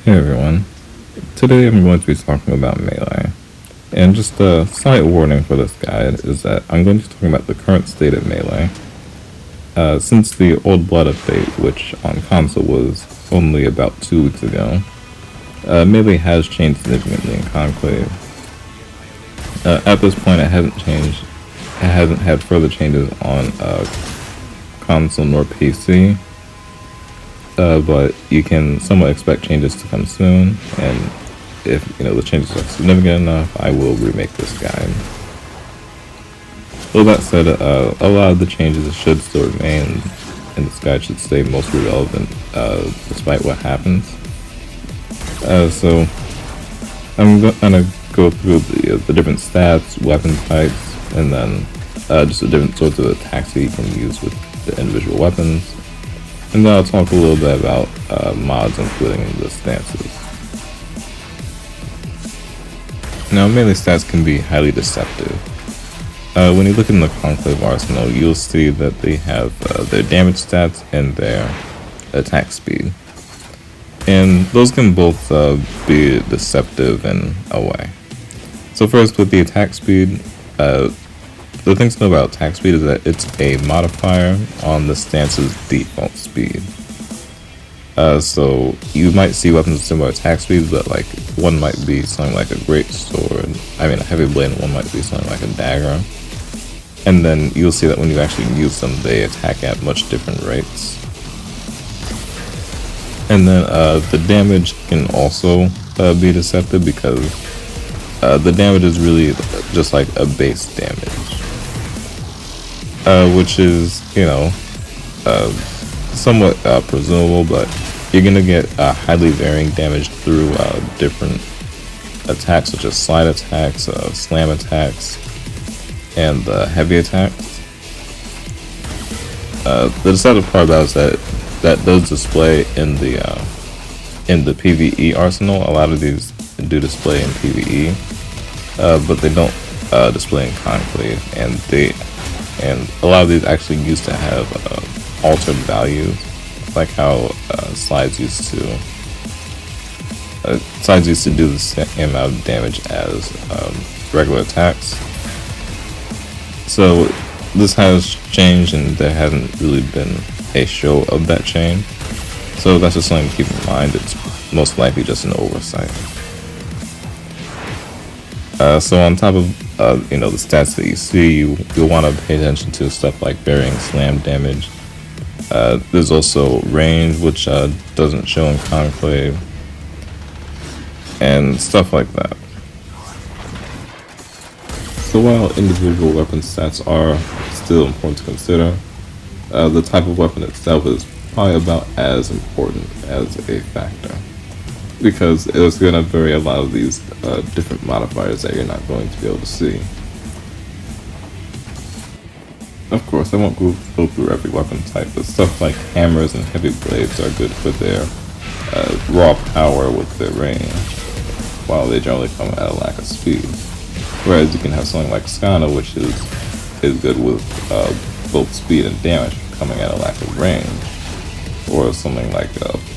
Hey everyone, today I'm going to be talking about Melee. And just a slight warning for this guide is that I'm going to be talking about the current state of Melee. Since the Old Blood update, which on console was only about 2 weeks ago, Melee has changed significantly in Conclave. At this point it hasn't changed, it hasn't had further changes on console nor PC. But you can somewhat expect changes to come soon, and if the changes are significant enough, I will remake this guide. With that said, a lot of the changes should still remain, and this guide should stay mostly relevant despite what happens. So I'm gonna go through the different stats, weapon types, and then just the different sorts of attacks that you can use with the individual weapons. And then I'll talk a little bit about mods, including the stances. Now, melee stats can be highly deceptive. When you look in the Conclave arsenal, you'll see that they have their damage stats and their attack speed. And those can both be deceptive in a way. So first, with the attack speed, the thing to know about attack speed is that it's a modifier on the stance's default speed. So you might see weapons with similar attack speeds, but like one might be something like a great sword, a heavy blade, and one might be something like a dagger. And then you'll see that when you actually use them, they attack at much different rates. And then the damage can also be deceptive because the damage is really just like a base damage. Which is, somewhat presumable, but you're going to get highly varying damage through different attacks, such as slide attacks, slam attacks, and heavy attacks. The decided part about it is that does display in the PvE arsenal. A lot of these do display in PvE, but they don't display in Conclave, and a lot of these actually used to have altered values, like how slides used to do the same amount of damage as regular attacks. So this has changed, and there hasn't really been a show of that change. So that's just something to keep in mind. It's most likely just an oversight. So on top of the stats that you see, you'll want to pay attention to stuff like varying slam damage. There's also range, which doesn't show in Conclave, and stuff like that. So while individual weapon stats are still important to consider, the type of weapon itself is probably about as important as a factor, because it's going to vary a lot of these different modifiers that you're not going to be able to see. Of course, I won't go through every weapon type, but stuff like hammers and heavy blades are good for their raw power with their range, while they generally come at a lack of speed. Whereas you can have something like Skana, which is good with both speed and damage, coming at a lack of range. Or something like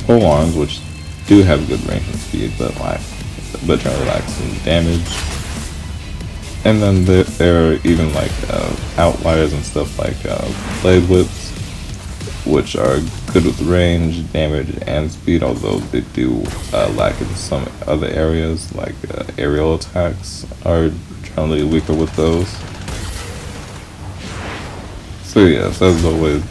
polearms, which do have good range and speed, but generally lack some damage. And then there are even like outliers and stuff like blade whips, which are good with range, damage, and speed, although they do lack in some other areas, like aerial attacks are generally weaker with those. So yes, as always,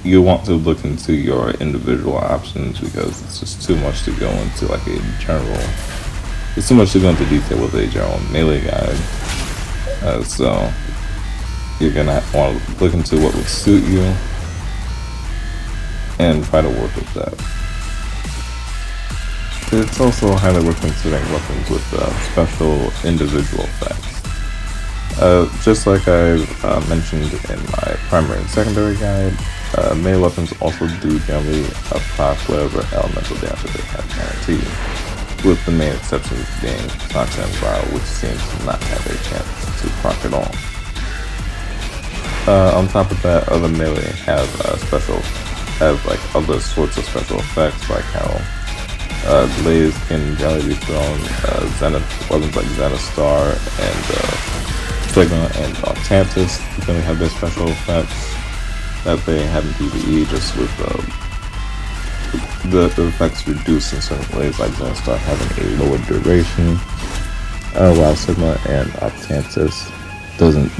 you want to look into your individual options, because it's just too much to go into like a general. It's too much to go into detail with a general melee guide. So you're gonna want to look into what would suit you and try to work with that. It's also highly worth considering weapons with special individual effects. Just like I mentioned in my primary and secondary guide, melee weapons also do generally proc whatever elemental damage they have guaranteed, with the main exception being Content Vial, which seems to not have a chance to proc at all. On top of that, other melee have other sorts of special effects, like how Blaze can generally be thrown Zenith weapons like Zenith Star and Sigma and Octantis generally have their special effects that they have in PvE, just with the effects reduced in certain ways, like Zenith Star having a lower duration, while Sigma and Octantis doesn't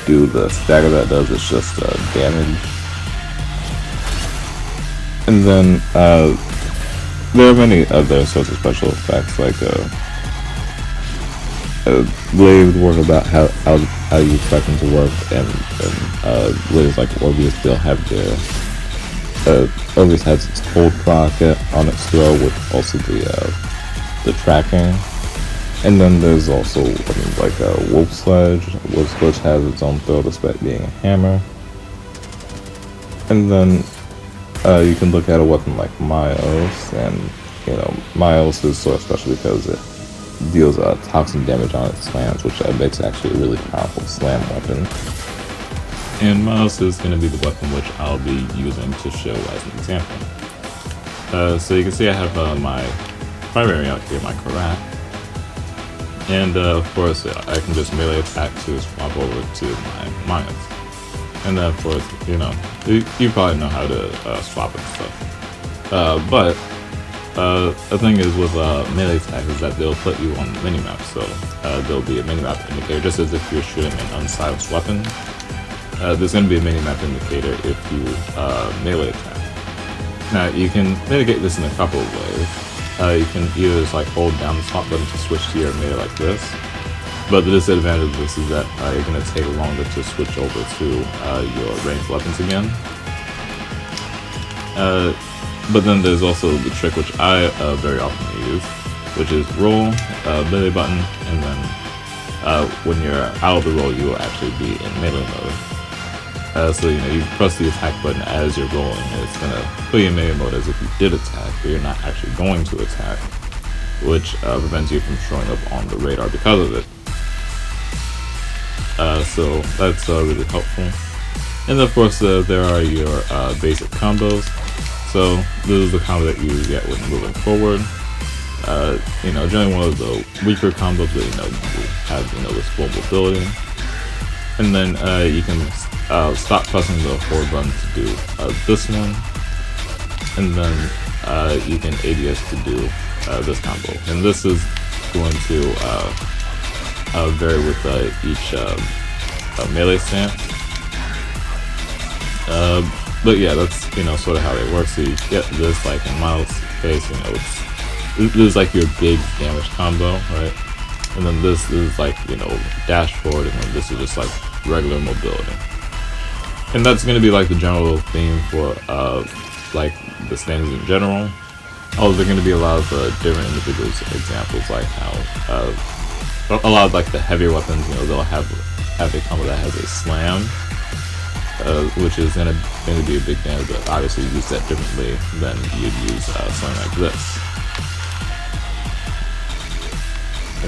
do the stagger that does, it's just damage. And then there are many other sorts of special effects, like Blade work about how you expect them to work, and Blades like Orbeus still have their Orbeus has its cold proc on its throw with also the tracking. And then there's also like a Wolf Sledge. Wolf Sledge has its own throw despite being a hammer. And then you can look at a weapon like Myos, and Myos is sort of special because it deals toxin damage on its slams, which makes it actually a really powerful slam weapon. And Myos is going to be the weapon which I'll be using to show as an example. So you can see I have my primary out here, my Karak. And of course, I can just melee attack to swap over to my Myos. And then of course, you probably know how to swap and stuff. But the thing is with melee attack is that they'll put you on the minimap, so there'll be a minimap indicator, just as if you're shooting an unsilenced weapon. There's going to be a minimap indicator if you melee attack. Now you can mitigate this in a couple of ways. You can either just hold down the swap button to switch to your melee like this, but the disadvantage of this is that you're going to take longer to switch over to your ranged weapons again. But then there's also the trick which I very often use, which is roll, melee button, and then when you're out of the roll, you will actually be in melee mode. So you press the attack button as you're rolling, and it's gonna put you in melee mode as if you did attack, but you're not actually going to attack, which prevents you from showing up on the radar because of it. So that's really helpful. And of course, there are your basic combos. So this is the combo that you get when moving forward. Generally one of the weaker combos that have this full mobility. And then you can stop pressing the forward button to do this one, and then you can ADS to do this combo. And this is going to vary with each melee stance. But yeah, that's sort of how it works. So you get this in Miles' case, this is your big damage combo, right? And then this is dash forward, and then this is just regular mobility. And that's going to be the general theme for the standings in general. Oh, there are going to be a lot of different individuals examples, like how a lot of the heavier weapons, they'll have a combo that has a slam, which is going to be a big damage, but obviously you use that differently than you'd use something like this.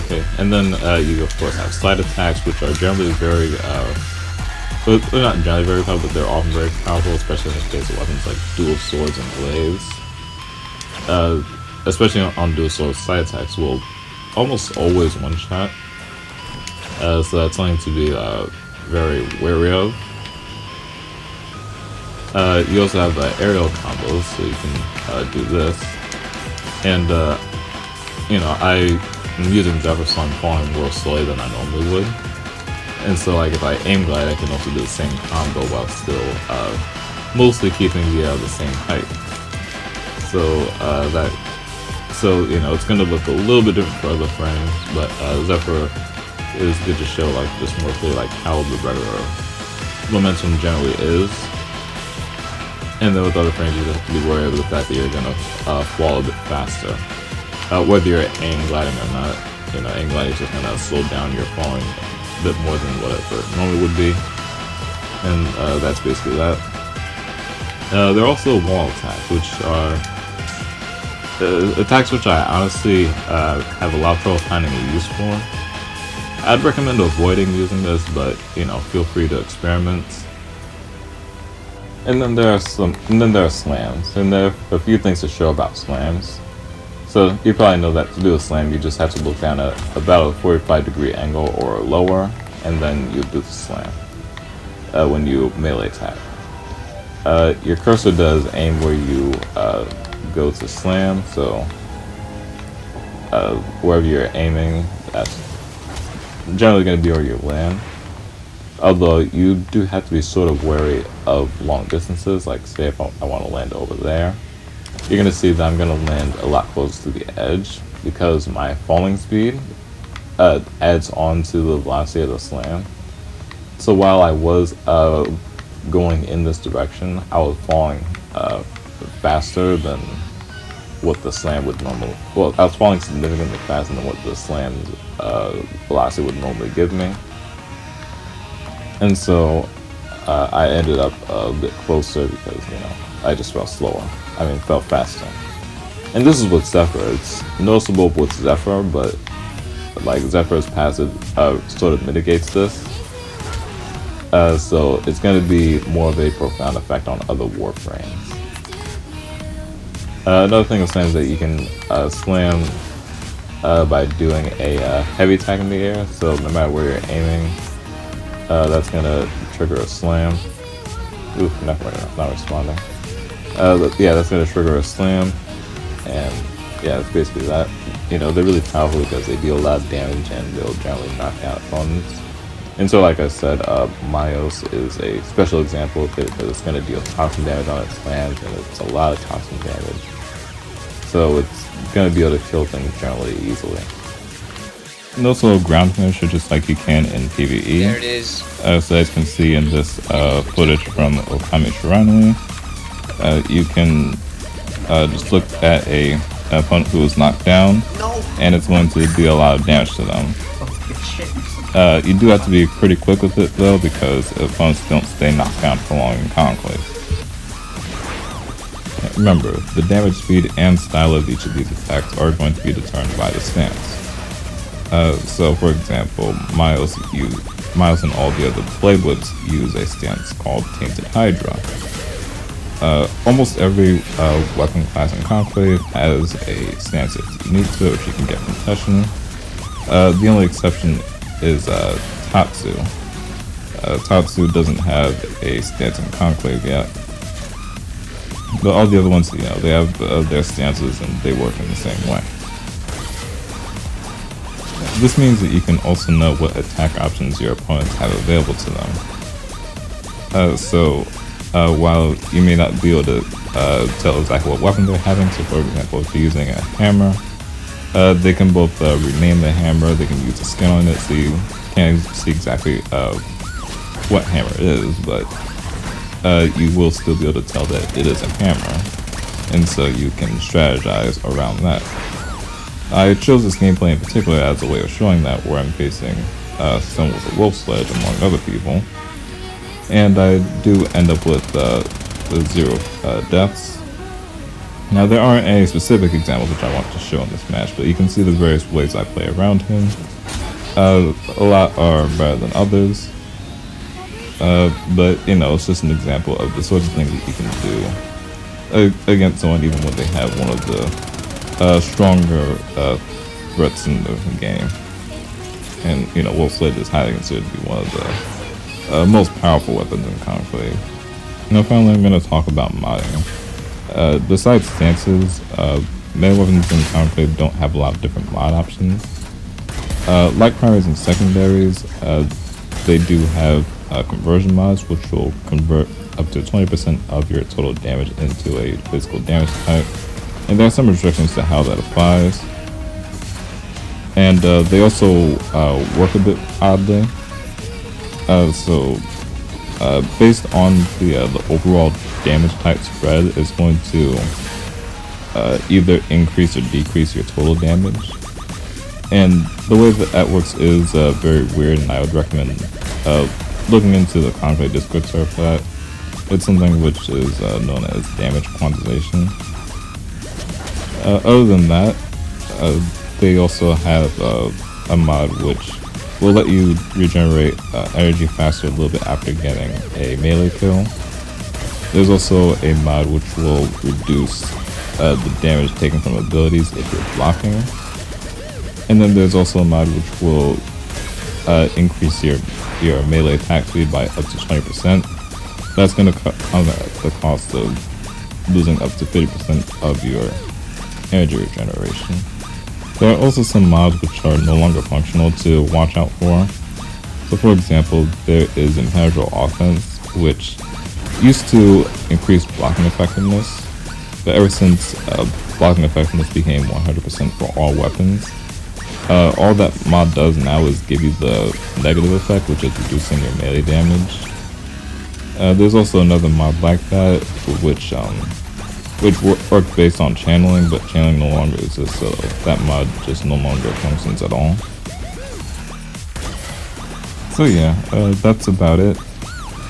Okay, and then you of course have slide attacks, which are generally very, they're not generally very powerful, but they're often very powerful, especially in the case of weapons like dual swords and glaives. Especially on dual swords, slide attacks will almost always one-shot, so that's something to be very wary of. You also have aerial combos, so you can do this, and I'm using Zephyr, so I'm falling more slowly than I normally would, and so if I aim glide, I can also do the same combo while still mostly keeping the same height. So it's going to look a little bit different for other frames, but Zephyr is good to show just more clearly how the regular momentum generally is. And then with other frames, you have to be worried about the fact that you're going to fall a bit faster. Whether you're aim gliding or not, aim gliding is just going to slow down your falling a bit more than whatever it normally would be. And that's basically that. There are also wall attacks, which are attacks which I honestly have a lot of trouble finding a use for. I'd recommend avoiding using this, but feel free to experiment. And then there are slams, and there are a few things to show about slams. So you probably know that to do a slam, you just have to look down at about a 45-degree angle or lower, and then you do the slam when you melee attack. Your cursor does aim where you go to slam, so wherever you're aiming, that's generally going to be where you land. Although you do have to be sort of wary of long distances, like say if I want to land over there, you're going to see that I'm going to land a lot closer to the edge because my falling speed adds on to the velocity of the slam. So while I was going in this direction, I was falling faster than what the slam would normally. Well, I was falling significantly faster than what the slam's velocity would normally give me, and so I ended up a bit closer because I just felt slower. Felt faster. And this is with Zephyr. It's noticeable with Zephyr, but like Zephyr's passive sort of mitigates this. So it's going to be more of a profound effect on other warframes. Another thing of slam is that you can slam by doing a heavy attack in the air. So no matter where you're aiming, that's going to trigger a slam. Oof, not responding. Yeah, that's going to trigger a slam. And yeah, that's basically that. They're really powerful because they deal a lot of damage and they'll generally knock out opponents. And so, like I said, Myos is a special example of it because it's going to deal toxin damage on its slams, and it's a lot of toxin damage. So it's going to be able to kill things generally easily. And also ground finisher just like you can in PvE. There it is. So as you can see in this footage from Okami Shiranui, you can just look at a opponent who is knocked down, and it's going to deal a lot of damage to them. You do have to be pretty quick with it though, because opponents don't stay knocked down for long in Conclave. Remember, the damage speed and style of each of these attacks are going to be determined by the stance. So for example, Miles and all the other blade whips use a stance called Tainted Hydra. Almost every weapon class in Conclave has a stance that's unique to it, which you can get from Teshin. The only exception is Tatsu. Tatsu doesn't have a stance in Conclave yet, but all the other ones, they have their stances and they work in the same way. This means that you can also know what attack options your opponents have available to them. So while you may not be able to tell exactly what weapon they're having, so for example, if you're using a hammer, they can both rename the hammer, they can use a skin on it, so you can't see exactly what hammer it is, but you will still be able to tell that it is a hammer, and so you can strategize around that. I chose this gameplay in particular as a way of showing that, where I'm facing someone with a wolf sledge among other people, and I do end up with the 0 deaths. Now there aren't any specific examples which I want to show in this match, but you can see the various ways I play around him. A lot are better than others, but it's just an example of the sorts of things that you can do against someone even when they have one of the stronger threats in the game. And Wolf Sledge is highly considered to be one of the most powerful weapons in Conclave. Finally I'm going to talk about modding. Besides stances, melee weapons in Conclave don't have a lot of different mod options. Like primaries and secondaries, they do have conversion mods, which will convert up to 20% of your total damage into a physical damage type. And there are some restrictions to how that applies. And they also work a bit oddly. Based on the overall damage type spread, is going to either increase or decrease your total damage. And the way that works is very weird, and I would recommend looking into the Conclave Discord server for that. It's something which is known as damage quantization. Other than that, they also have a mod which will let you regenerate energy faster a little bit after getting a melee kill. There's also a mod which will reduce the damage taken from abilities if you're blocking. And then there's also a mod which will increase your melee attack speed by up to 20%. That's going to come at the cost of losing up to 50% of your energy regeneration. There are also some mods which are no longer functional to watch out for. So for example, there is Impenetrable Offense, which used to increase blocking effectiveness, but ever since blocking effectiveness became 100% for all weapons, all that mod does now is give you the negative effect, which is reducing your melee damage. There's also another mod like that, which works based on channeling, but channeling no longer exists, so that mod just no longer functions at all. So yeah, that's about it.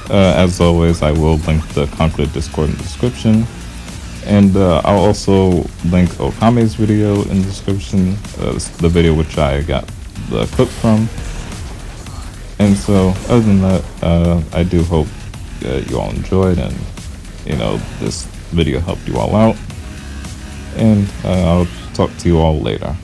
As always, I will link the Conclave Discord in the description, and I'll also link Okame's video in the description, the video which I got the clip from. And so, other than that, I do hope you all enjoyed, and this video helped you all out, and I'll talk to you all later.